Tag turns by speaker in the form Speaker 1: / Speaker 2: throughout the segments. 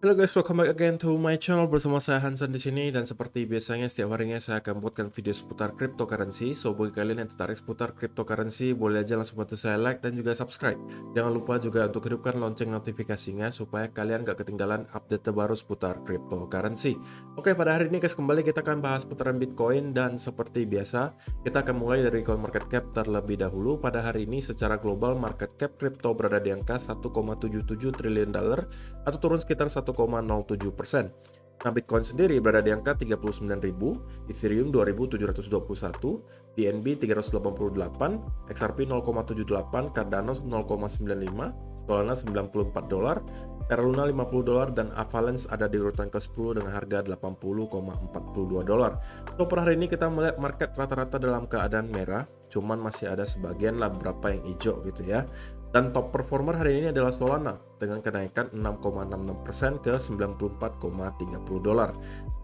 Speaker 1: Halo guys, welcome back again to my channel. Bersama saya Hansen di sini, dan seperti biasanya setiap harinya saya akan buatkan video seputar cryptocurrency. So bagi kalian yang tertarik seputar cryptocurrency, boleh aja langsung bantu saya like dan juga subscribe. Jangan lupa juga untuk hidupkan lonceng notifikasinya supaya kalian gak ketinggalan update terbaru seputar cryptocurrency. Oke, pada hari ini guys, kembali kita akan bahas seputaran Bitcoin, dan seperti biasa kita akan mulai dari coin market cap terlebih dahulu. Pada hari ini secara global market cap crypto berada di angka 1,77 triliun dolar atau turun sekitar 1,07%. Nah, Bitcoin sendiri berada di angka 39.000, Ethereum 2.721, BNB 388, XRP 0,78, Cardano 0,95, Solana 94 dolar, Terra Luna 50 dolar, dan Avalanche ada di urutan ke-10 dengan harga 80,42 dolar. So, per hari ini kita melihat market rata-rata dalam keadaan merah, cuman masih ada sebagian lah beberapa yang hijau gitu ya. Dan top performer hari ini adalah Solana dengan kenaikan 6,66% ke 94,30 dolar.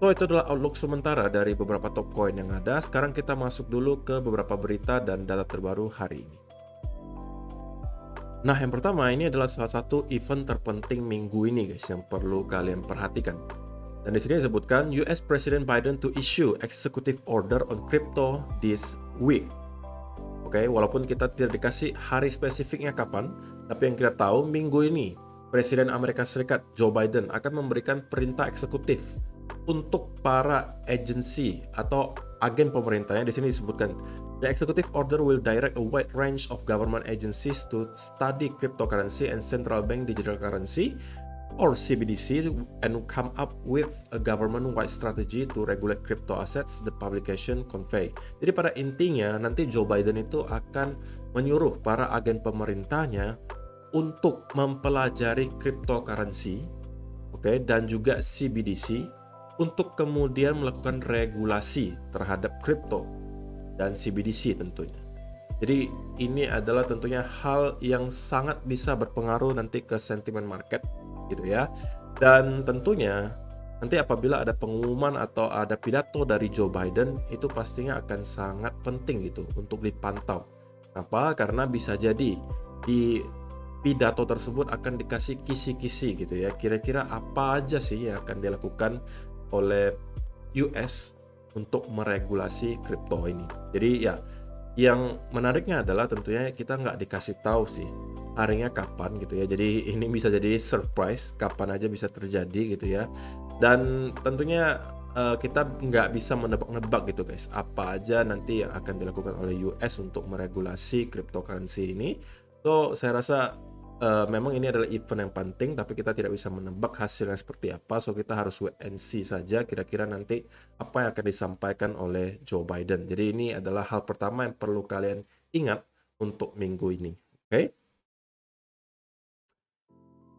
Speaker 1: So, itu adalah outlook sementara dari beberapa top coin yang ada. Sekarang kita masuk dulu ke beberapa berita dan data terbaru hari ini. Nah, yang pertama ini adalah salah satu event terpenting minggu ini guys yang perlu kalian perhatikan. Dan di sini disebutkan US President Biden to issue executive order on crypto this week. Oke, walaupun kita tidak dikasih hari spesifiknya kapan, tapi yang kita tahu minggu ini Presiden Amerika Serikat Joe Biden akan memberikan perintah eksekutif untuk para agensi atau agen pemerintahnya. Di sini disebutkan the executive order will direct a wide range of government agencies to study cryptocurrency and central bank digital currency or CBDC and come up with a government-wide strategy to regulate crypto assets, the publication convey. Jadi pada intinya nanti Joe Biden itu akan menyuruh para agen pemerintahnya untuk mempelajari cryptocurrency, oke, dan juga CBDC untuk kemudian melakukan regulasi terhadap crypto dan CBDC tentunya. Jadi ini adalah tentunya hal yang sangat bisa berpengaruh nanti ke sentimen market gitu ya. Dan tentunya nanti apabila ada pengumuman atau ada pidato dari Joe Biden, itu pastinya akan sangat penting gitu untuk dipantau. Kenapa? Karena bisa jadi di pidato tersebut akan dikasih kisi-kisi gitu ya. Kira-kira apa aja sih yang akan dilakukan oleh US untuk meregulasi kripto ini. Jadi ya, yang menariknya adalah tentunya kita nggak dikasih tahu sih harinya kapan gitu ya. Jadi ini bisa jadi surprise, kapan aja bisa terjadi gitu ya. Dan tentunya kita nggak bisa menebak-nebak gitu guys, apa aja nanti yang akan dilakukan oleh US untuk meregulasi cryptocurrency ini. So, saya rasa memang ini adalah event yang penting, tapi kita tidak bisa menebak hasilnya seperti apa. So, kita harus wait and see saja kira-kira nanti apa yang akan disampaikan oleh Joe Biden. Jadi ini adalah hal pertama yang perlu kalian ingat untuk minggu ini. Oke?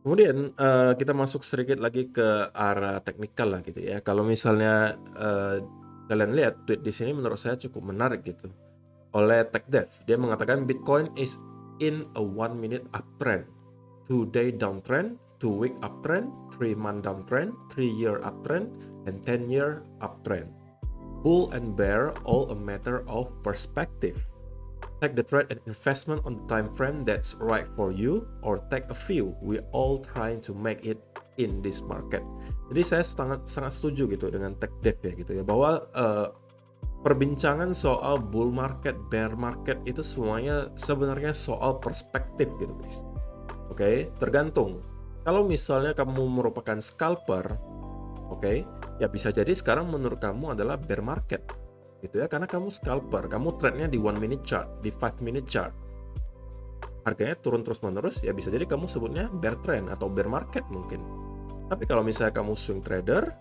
Speaker 1: Kemudian kita masuk sedikit lagi ke arah teknikal lah gitu ya. Kalau misalnya kalian lihat tweet di sini, menurut saya cukup menarik gitu. Oleh TechDev, dia mengatakan Bitcoin is in a 1-minute uptrend, 2-day downtrend, 2-week uptrend, 3-month downtrend, 3-year uptrend, and 10-year uptrend. Bull and bear all a matter of perspective. Take the trade and investment on the time frame that's right for you, or take a few. We all trying to make it in this market. Jadi saya sangat setuju gitu dengan TechDev ya gitu ya, bahwa perbincangan soal bull market, bear market itu semuanya sebenarnya soal perspektif gitu guys. Oke, tergantung. Kalau misalnya kamu merupakan scalper, oke, ya bisa jadi sekarang menurut kamu adalah bear market gitu ya, karena kamu scalper, kamu trade-nya di 1-minute chart, di 5-minute chart, harganya turun terus menerus, ya bisa jadi kamu sebutnya bear trend atau bear market mungkin. Tapi kalau misalnya kamu swing trader,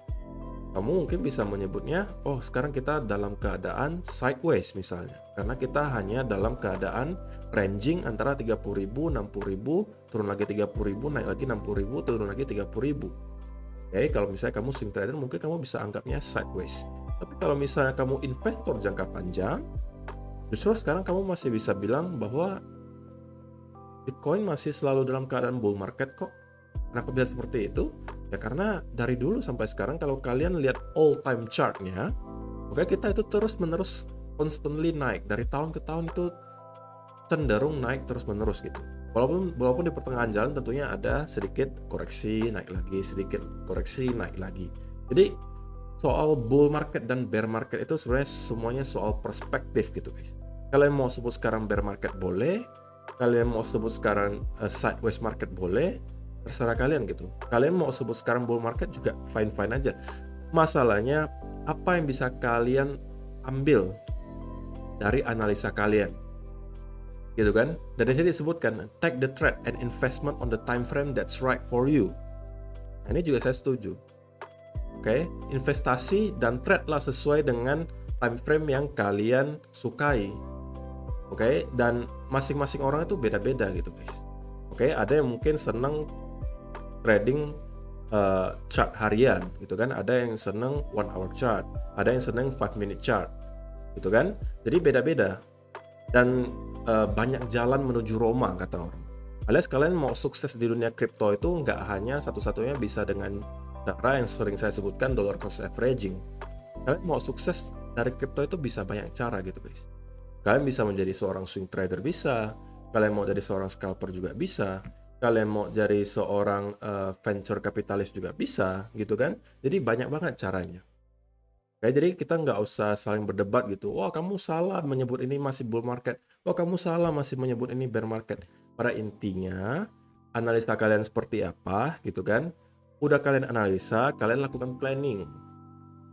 Speaker 1: kamu mungkin bisa menyebutnya, oh sekarang kita dalam keadaan sideways misalnya, karena kita hanya dalam keadaan ranging antara 30.000, 60.000, turun lagi 30.000, naik lagi 60.000, turun lagi 30.000. Oke, kalau misalnya kamu swing trader, mungkin kamu bisa anggapnya sideways. Tapi kalau misalnya kamu investor jangka panjang, justru sekarang kamu masih bisa bilang bahwa Bitcoin masih selalu dalam keadaan bull market kok. Kenapa bisa seperti itu? Ya karena dari dulu sampai sekarang kalau kalian lihat all time chartnya, oke, kita itu terus menerus constantly naik. Dari tahun ke tahun itu cenderung naik terus menerus gitu. Walaupun di pertengahan jalan tentunya ada sedikit koreksi, naik lagi, sedikit koreksi, naik lagi. Jadi soal bull market dan bear market itu sebenarnya semuanya soal perspektif gitu guys. Kalian mau sebut sekarang bear market boleh, kalian mau sebut sekarang sideways market boleh, terserah kalian gitu. Kalian mau sebut sekarang bull market juga fine-fine aja. Masalahnya apa yang bisa kalian ambil dari analisa kalian, gitu kan? Dan di sini disebutkan take the trade and investment on the time frame that's right for you. Nah, ini juga saya setuju. Oke, investasi dan trade lah sesuai dengan time frame yang kalian sukai. Oke, dan masing-masing orang itu beda-beda gitu guys. Oke, ada yang mungkin senang trading chart harian gitu kan, ada yang senang 1 hour chart, ada yang senang 5 minute chart gitu kan. Jadi beda-beda dan banyak jalan menuju Roma kata orang. Alias kalian mau sukses di dunia kripto itu nggak hanya satu-satunya bisa dengan cara yang sering saya sebutkan dollar cost averaging. Kalian mau sukses dari kripto itu bisa banyak cara gitu guys. Kalian bisa menjadi seorang swing trader bisa, kalian mau jadi seorang scalper juga bisa, kalian mau jadi seorang venture capitalist juga bisa gitu kan. Jadi banyak banget caranya. Oke, jadi kita nggak usah saling berdebat gitu. Wah, kamu salah menyebut ini masih bull market. Wah, kamu salah masih menyebut ini bear market. Pada intinya, analisa kalian seperti apa gitu kan. Udah kalian analisa, kalian lakukan planning.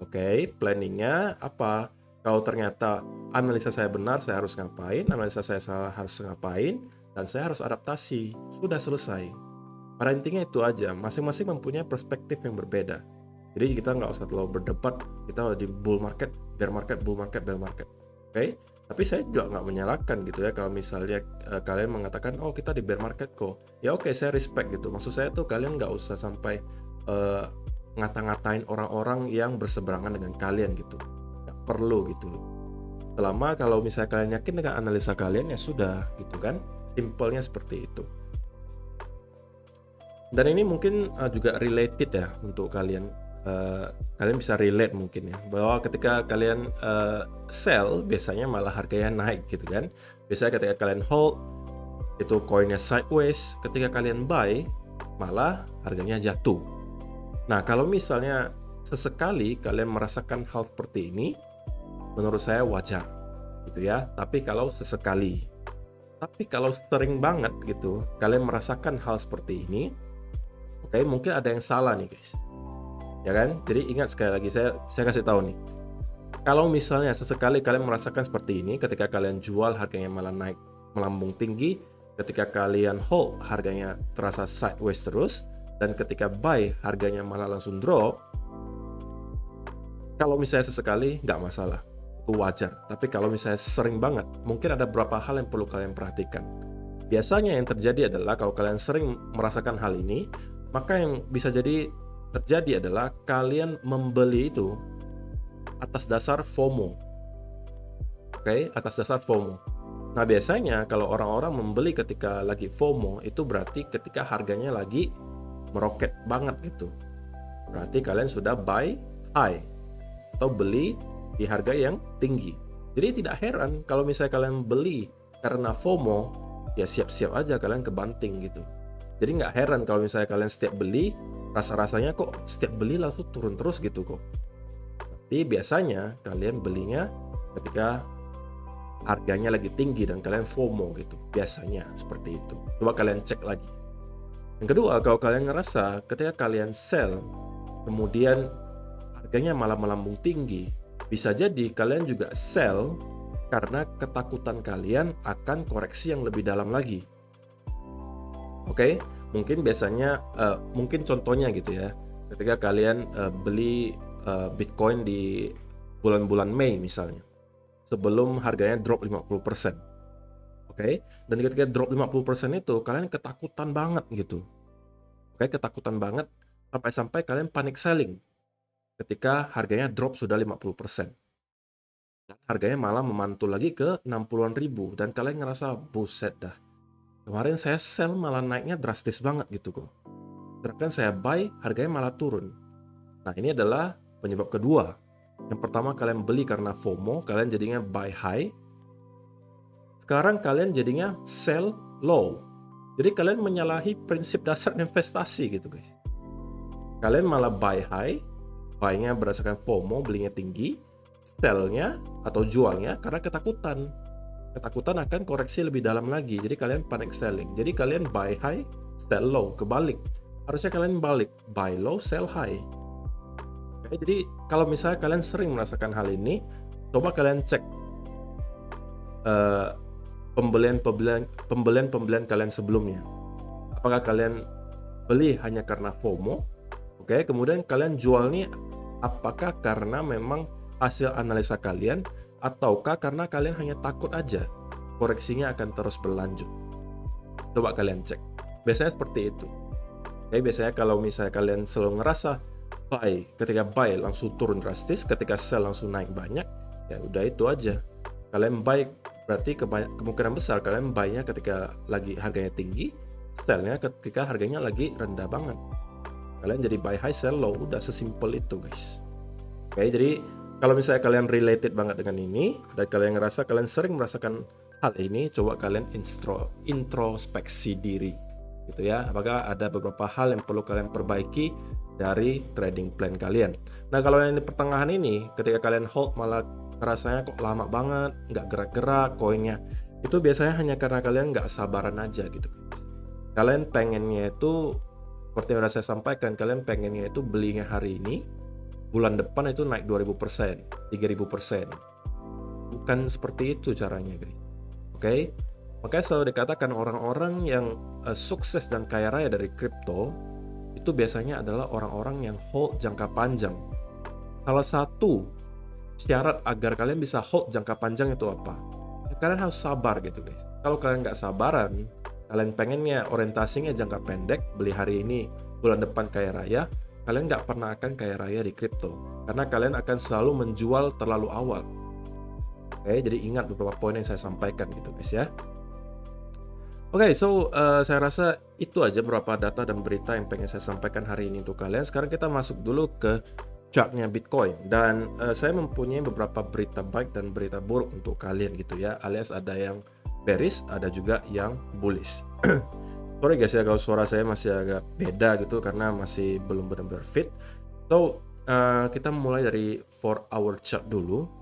Speaker 1: Oke, planningnya apa? Kalau ternyata analisa saya benar, saya harus ngapain, analisa saya salah, harus ngapain, dan saya harus adaptasi. Sudah selesai. Pada intinya itu aja, masing-masing mempunyai perspektif yang berbeda. Jadi kita nggak usah terlalu berdebat, kita di bull market, bear market, bull market, bear market. Oke? Tapi saya juga nggak menyalahkan gitu ya, kalau misalnya kalian mengatakan, oh kita di bear market kok. Ya oke, saya respect gitu. Maksud saya tuh kalian nggak usah sampai ngata-ngatain orang-orang yang berseberangan dengan kalian gitu. Perlu gitu loh. Selama kalau misalnya kalian yakin dengan analisa kalian ya sudah gitu kan, simpelnya seperti itu. Dan ini mungkin juga related ya untuk kalian. Kalian bisa relate mungkin ya, bahwa ketika kalian sell biasanya malah harganya naik gitu kan. Biasanya ketika kalian hold itu koinnya sideways, ketika kalian buy malah harganya jatuh. Nah kalau misalnya sesekali kalian merasakan hal seperti ini, menurut saya wajar gitu ya. Tapi kalau sesekali, tapi kalau sering banget gitu kalian merasakan hal seperti ini, oke, mungkin ada yang salah nih guys, ya kan? Jadi ingat sekali lagi, saya kasih tahu nih, kalau misalnya sesekali kalian merasakan seperti ini, ketika kalian jual harganya malah naik melambung tinggi, ketika kalian hold harganya terasa sideways terus, dan ketika buy harganya malah langsung drop, kalau misalnya sesekali nggak masalah, itu wajar. Tapi kalau misalnya sering banget, mungkin ada beberapa hal yang perlu kalian perhatikan. Biasanya yang terjadi adalah kalau kalian sering merasakan hal ini, maka yang bisa jadi terjadi adalah kalian membeli itu atas dasar FOMO. Oke, atas dasar FOMO. Nah, biasanya kalau orang-orang membeli ketika lagi FOMO, itu berarti ketika harganya lagi meroket banget gitu. Berarti kalian sudah buy high atau beli di harga yang tinggi. Jadi tidak heran kalau misalnya kalian beli karena FOMO, ya siap-siap aja kalian kebanting gitu. Jadi nggak heran kalau misalnya kalian setiap beli, rasa-rasanya kok setiap beli langsung turun terus gitu kok. Tapi biasanya kalian belinya ketika harganya lagi tinggi dan kalian FOMO gitu. Biasanya seperti itu. Coba kalian cek lagi. Yang kedua, kalau kalian ngerasa ketika kalian sell, kemudian harganya malah melambung tinggi, bisa jadi kalian juga sell karena ketakutan kalian akan koreksi yang lebih dalam lagi. Oke, mungkin biasanya, mungkin contohnya gitu ya, ketika kalian beli Bitcoin di bulan-bulan Mei misalnya, sebelum harganya drop 50%. Oke, dan ketika drop 50% itu, kalian ketakutan banget gitu. Oke, ketakutan banget, sampai-sampai kalian panic selling ketika harganya drop sudah 50%. Dan harganya malah memantul lagi ke 60-an ribu, dan kalian ngerasa, buset dah. Kemarin saya sell malah naiknya drastis banget gitu kok. Sedangkan saya buy, harganya malah turun. Nah, ini adalah penyebab kedua. Yang pertama, kalian beli karena FOMO, kalian jadinya buy high. Sekarang kalian jadinya sell low. Jadi kalian menyalahi prinsip dasar investasi gitu guys. Kalian malah buy high, buy-nya berdasarkan FOMO, belinya tinggi, sell-nya atau jualnya karena ketakutan. Ketakutan akan koreksi lebih dalam lagi. Jadi kalian panic selling. Jadi kalian buy high, sell low, kebalik. Harusnya kalian balik, buy low, sell high. Oke, jadi kalau misalnya kalian sering merasakan hal ini, coba kalian cek pembelian kalian sebelumnya. Apakah kalian beli hanya karena FOMO? Oke, kemudian kalian jual nih apakah karena memang hasil analisa kalian ataukah karena kalian hanya takut aja koreksinya akan terus berlanjut? Coba kalian cek. Biasanya seperti itu. Oke, biasanya kalau misalnya kalian selalu ngerasa buy, ketika buy langsung turun drastis, ketika sell langsung naik banyak, ya udah itu aja. Kalian buy berarti kemungkinan besar kalian buy-nya ketika lagi harganya tinggi, sell-nya ketika harganya lagi rendah banget. Kalian jadi buy high, sell low, udah sesimpel itu guys. Oke, jadi kalau misalnya kalian related banget dengan ini dan kalian ngerasa kalian sering merasakan hal ini, coba kalian introspeksi diri gitu ya. Apakah ada beberapa hal yang perlu kalian perbaiki dari trading plan kalian? Nah, kalau yang di pertengahan ini, ketika kalian hold malah rasanya kok lama banget, nggak gerak-gerak koinnya, itu biasanya hanya karena kalian nggak sabaran aja gitu. Kalian pengennya itu, seperti yang udah saya sampaikan, kalian pengennya itu belinya hari ini, bulan depan itu naik 2000%, 3000%. Bukan seperti itu caranya guys. Oke? Makanya selalu dikatakan orang-orang yang sukses dan kaya raya dari kripto, itu biasanya adalah orang-orang yang hold jangka panjang. Salah satu syarat agar kalian bisa hold jangka panjang itu apa? Ya, kalian harus sabar gitu guys. Kalau kalian nggak sabaran, kalian pengennya orientasinya jangka pendek, beli hari ini, bulan depan kaya raya, kalian nggak pernah akan kaya raya di kripto. Karena kalian akan selalu menjual terlalu awal. Oke, jadi ingat beberapa poin yang saya sampaikan gitu guys ya. Oke, saya rasa itu aja beberapa data dan berita yang pengen saya sampaikan hari ini untuk kalian. Sekarang kita masuk dulu ke chartnya Bitcoin, dan saya mempunyai beberapa berita baik dan berita buruk untuk kalian gitu ya, alias ada yang bearish, ada juga yang bullish. Sorry guys ya kalau suara saya masih agak beda gitu karena masih belum benar-benar fit. Kita mulai dari 4-hour chart dulu.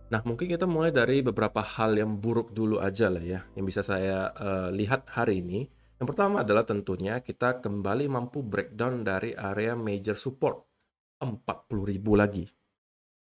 Speaker 1: Nah, mungkin kita mulai dari beberapa hal yang buruk dulu aja lah ya, yang bisa saya lihat hari ini. Yang pertama adalah tentunya kita kembali mampu breakdown dari area major support 40.000 lagi.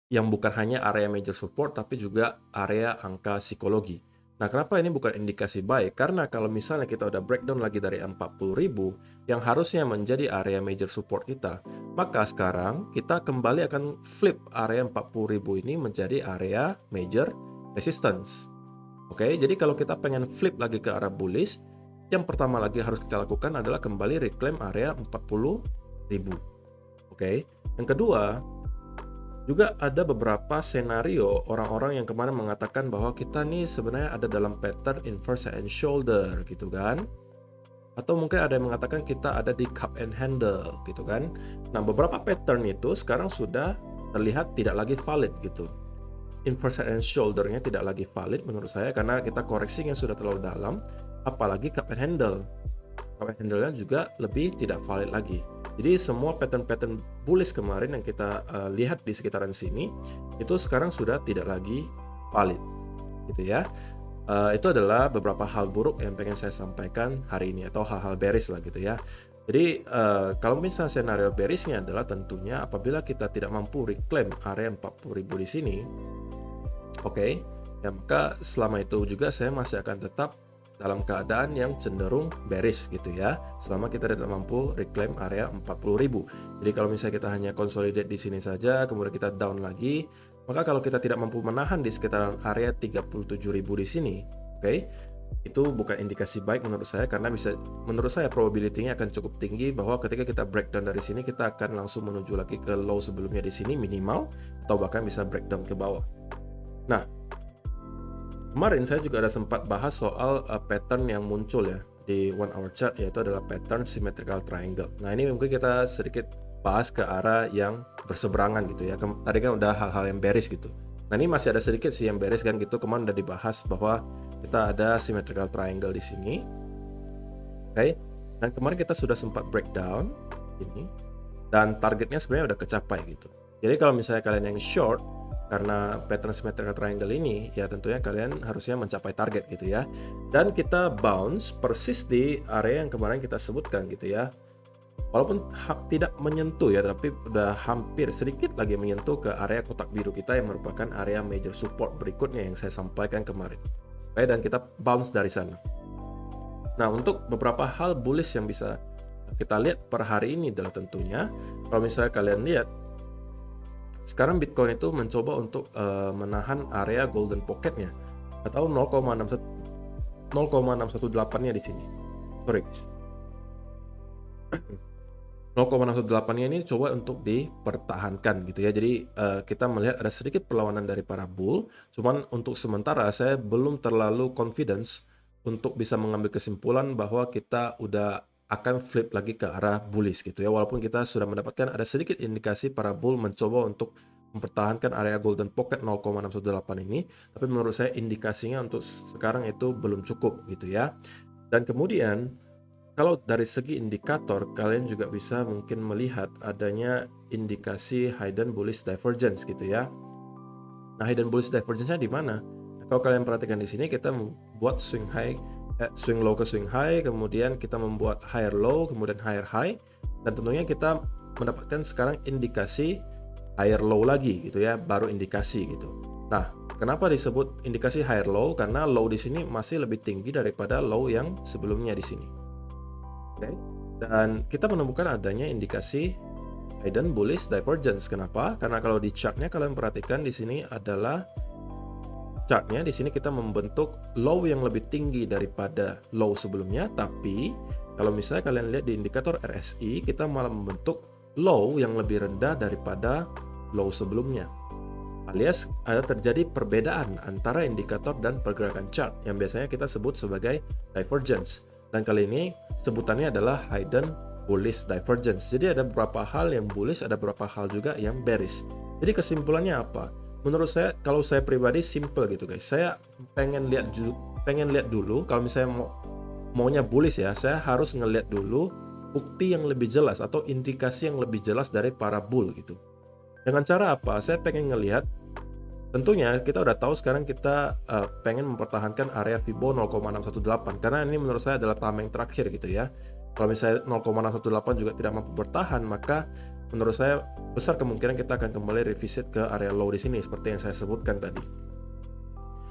Speaker 1: Yang bukan hanya area major support tapi juga area angka psikologi. Nah, kenapa ini bukan indikasi baik? Karena kalau misalnya kita udah breakdown lagi dari 40.000 yang harusnya menjadi area major support kita, maka sekarang kita kembali akan flip area 40.000 ini menjadi area major resistance. Oke, jadi kalau kita pengen flip lagi ke arah bullish, yang pertama lagi harus kita lakukan adalah kembali reclaim area 40.000. Oke, yang kedua, juga ada beberapa senario orang-orang yang kemarin mengatakan bahwa kita nih sebenarnya ada dalam pattern inverse and shoulder gitu kan. Atau mungkin ada yang mengatakan kita ada di cup and handle gitu kan. Nah, beberapa pattern itu sekarang sudah terlihat tidak lagi valid gitu. Inverse and shoulder-nya tidak lagi valid menurut saya karena kita koreksinya sudah terlalu dalam, apalagi cup and handle. Cup and handle-nya juga lebih tidak valid lagi. Jadi semua pattern-pattern bullish kemarin yang kita lihat di sekitaran sini itu sekarang sudah tidak lagi valid, gitu ya. Itu adalah beberapa hal buruk yang pengen saya sampaikan hari ini atau hal-hal bearish lah gitu ya. Jadi kalau misalnya senario bearishnya adalah tentunya apabila kita tidak mampu reclaim area 40.000 di sini, oke, ya maka selama itu juga saya masih akan tetap dalam keadaan yang cenderung bearish gitu ya, selama kita tidak mampu reclaim area 40.000. Jadi kalau misalnya kita hanya consolidate di sini saja, kemudian kita down lagi, maka kalau kita tidak mampu menahan di sekitaran area 37.000 di sini, oke, itu bukan indikasi baik menurut saya, karena menurut saya probability-nya akan cukup tinggi bahwa ketika kita breakdown dari sini, kita akan langsung menuju lagi ke low sebelumnya di sini minimal, atau bahkan bisa breakdown ke bawah. Nah, kemarin saya juga ada sempat bahas soal pattern yang muncul ya di 1-hour chart, yaitu adalah pattern symmetrical triangle. Nah, ini mungkin kita sedikit bahas ke arah yang berseberangan gitu ya. Tadi kan udah hal-hal yang bearish gitu. Nah, ini masih ada sedikit sih yang bearish kan gitu. Kemarin udah dibahas bahwa kita ada symmetrical triangle di sini. Oke. Dan kemarin kita sudah sempat breakdown ini, dan targetnya sebenarnya udah kecapai gitu. Jadi kalau misalnya kalian yang short karena pattern symmetrical triangle ini, ya tentunya kalian harusnya mencapai target gitu ya. Dan kita bounce persis di area yang kemarin kita sebutkan gitu ya. Walaupun tidak menyentuh ya, tapi udah hampir sedikit lagi menyentuh ke area kotak biru kita yang merupakan area major support berikutnya yang saya sampaikan kemarin. Oke, dan kita bounce dari sana. Nah, untuk beberapa hal bullish yang bisa kita lihat per hari ini adalah tentunya, kalau misalnya kalian lihat, sekarang Bitcoin itu mencoba untuk menahan area golden pocketnya atau 0,618-nya di sini. Sorry guys. 0,618-nya ini coba untuk dipertahankan gitu ya. Jadi kita melihat ada sedikit perlawanan dari para bull. Cuman untuk sementara saya belum terlalu confidence untuk bisa mengambil kesimpulan bahwa kita udah akan flip lagi ke arah bullish gitu ya. Walaupun kita sudah mendapatkan ada sedikit indikasi para bull mencoba untuk mempertahankan area golden pocket 0,618 ini, tapi menurut saya indikasinya untuk sekarang itu belum cukup gitu ya. Dan kemudian kalau dari segi indikator, kalian juga bisa mungkin melihat adanya indikasi hidden bullish divergence gitu ya. Nah, hidden bullish divergence-nya di mana? Nah, kalau kalian perhatikan di sini, kita membuat swing low ke swing high, kemudian kita membuat higher low, kemudian higher high, dan tentunya kita mendapatkan sekarang indikasi higher low lagi gitu ya, baru indikasi gitu. Nah, kenapa disebut indikasi higher low? Karena low di sini masih lebih tinggi daripada low yang sebelumnya di sini. Oke, dan kita menemukan adanya indikasi hidden bullish divergence. Kenapa? Karena kalau di chartnya kalian perhatikan di sini adalah chartnya, di sini kita membentuk low yang lebih tinggi daripada low sebelumnya, tapi kalau misalnya kalian lihat di indikator RSI, kita malah membentuk low yang lebih rendah daripada low sebelumnya. Alias ada terjadi perbedaan antara indikator dan pergerakan chart yang biasanya kita sebut sebagai divergence. Dan kali ini sebutannya adalah hidden bullish divergence. Jadi ada beberapa hal yang bullish, ada beberapa hal juga yang bearish. Jadi kesimpulannya apa? Menurut saya, kalau saya pribadi simple gitu guys. Saya pengen lihat dulu kalau misalnya maunya bullish ya, saya harus ngelihat dulu bukti yang lebih jelas atau indikasi yang lebih jelas dari para bull gitu. Dengan cara apa? Saya pengen ngelihat, tentunya kita udah tahu sekarang kita pengen mempertahankan area Fibo 0,618 karena ini menurut saya adalah tameng terakhir gitu ya. Kalau misalnya 0,618 juga tidak mampu bertahan, maka menurut saya besar kemungkinan kita akan kembali revisit ke area low di sini seperti yang saya sebutkan tadi.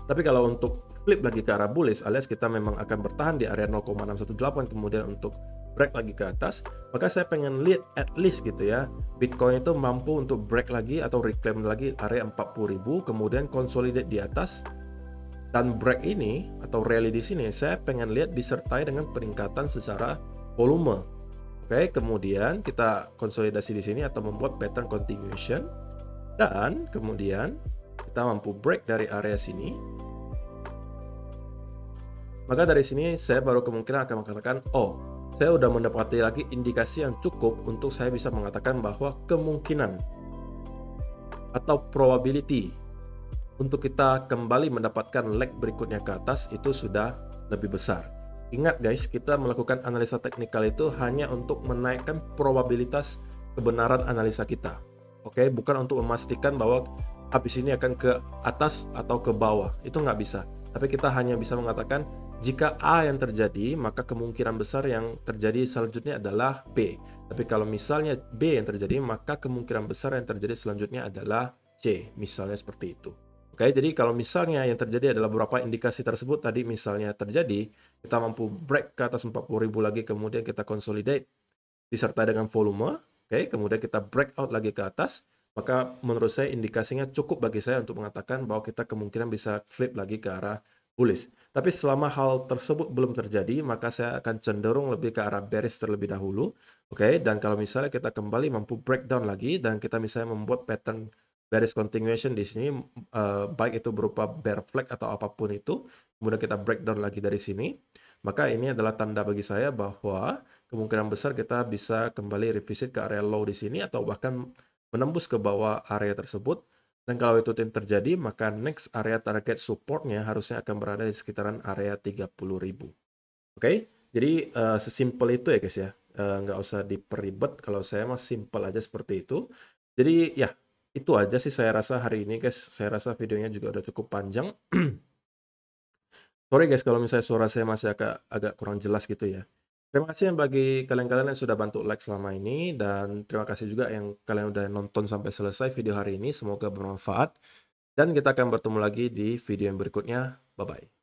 Speaker 1: Tapi kalau untuk flip lagi ke arah bullish alias kita memang akan bertahan di area 0,618 kemudian untuk break lagi ke atas, maka saya pengen lihat at least gitu ya, Bitcoin itu mampu untuk break lagi atau reclaim lagi area 40.000, kemudian consolidate di atas, dan break ini atau rally di sini saya pengen lihat disertai dengan peningkatan secara volume. Oke, kemudian kita konsolidasi di sini atau membuat pattern continuation, dan kemudian kita mampu break dari area sini. Maka dari sini saya baru kemungkinan akan mengatakan, oh, saya udah mendapati lagi indikasi yang cukup untuk saya bisa mengatakan bahwa kemungkinan atau probability untuk kita kembali mendapatkan leg berikutnya ke atas itu sudah lebih besar. Ingat guys, kita melakukan analisa teknikal itu hanya untuk menaikkan probabilitas kebenaran analisa kita. Oke, bukan untuk memastikan bahwa habis ini akan ke atas atau ke bawah. Itu nggak bisa. Tapi kita hanya bisa mengatakan jika A yang terjadi, maka kemungkinan besar yang terjadi selanjutnya adalah B. Tapi kalau misalnya B yang terjadi, maka kemungkinan besar yang terjadi selanjutnya adalah C. Misalnya seperti itu. Oke, jadi kalau misalnya yang terjadi adalah beberapa indikasi tersebut tadi misalnya terjadi, kita mampu break ke atas 40.000 lagi, kemudian kita consolidate disertai dengan volume, oke, kemudian kita breakout lagi ke atas, maka menurut saya indikasinya cukup bagi saya untuk mengatakan bahwa kita kemungkinan bisa flip lagi ke arah bullish. Tapi selama hal tersebut belum terjadi, maka saya akan cenderung lebih ke arah bearish terlebih dahulu. Oke, dan kalau misalnya kita kembali mampu breakdown lagi dan kita misalnya membuat pattern bearish continuation di sini, baik itu berupa bear flag atau apapun itu, kemudian kita breakdown lagi dari sini, maka ini adalah tanda bagi saya bahwa kemungkinan besar kita bisa kembali revisit ke area low di sini atau bahkan menembus ke bawah area tersebut. Dan kalau itu terjadi, maka next area target supportnya harusnya akan berada di sekitaran area 30.000. Oke, Jadi sesimpel itu ya guys ya. Nggak usah diperibet, kalau saya mah simpel aja seperti itu. Jadi ya itu aja sih saya rasa hari ini guys. Saya rasa videonya juga udah cukup panjang. Sorry guys kalau misalnya suara saya masih agak kurang jelas gitu ya. Terima kasih yang bagi kalian-kalian yang sudah bantu like selama ini, dan terima kasih juga yang kalian udah nonton sampai selesai video hari ini. Semoga bermanfaat dan kita akan bertemu lagi di video yang berikutnya. Bye bye.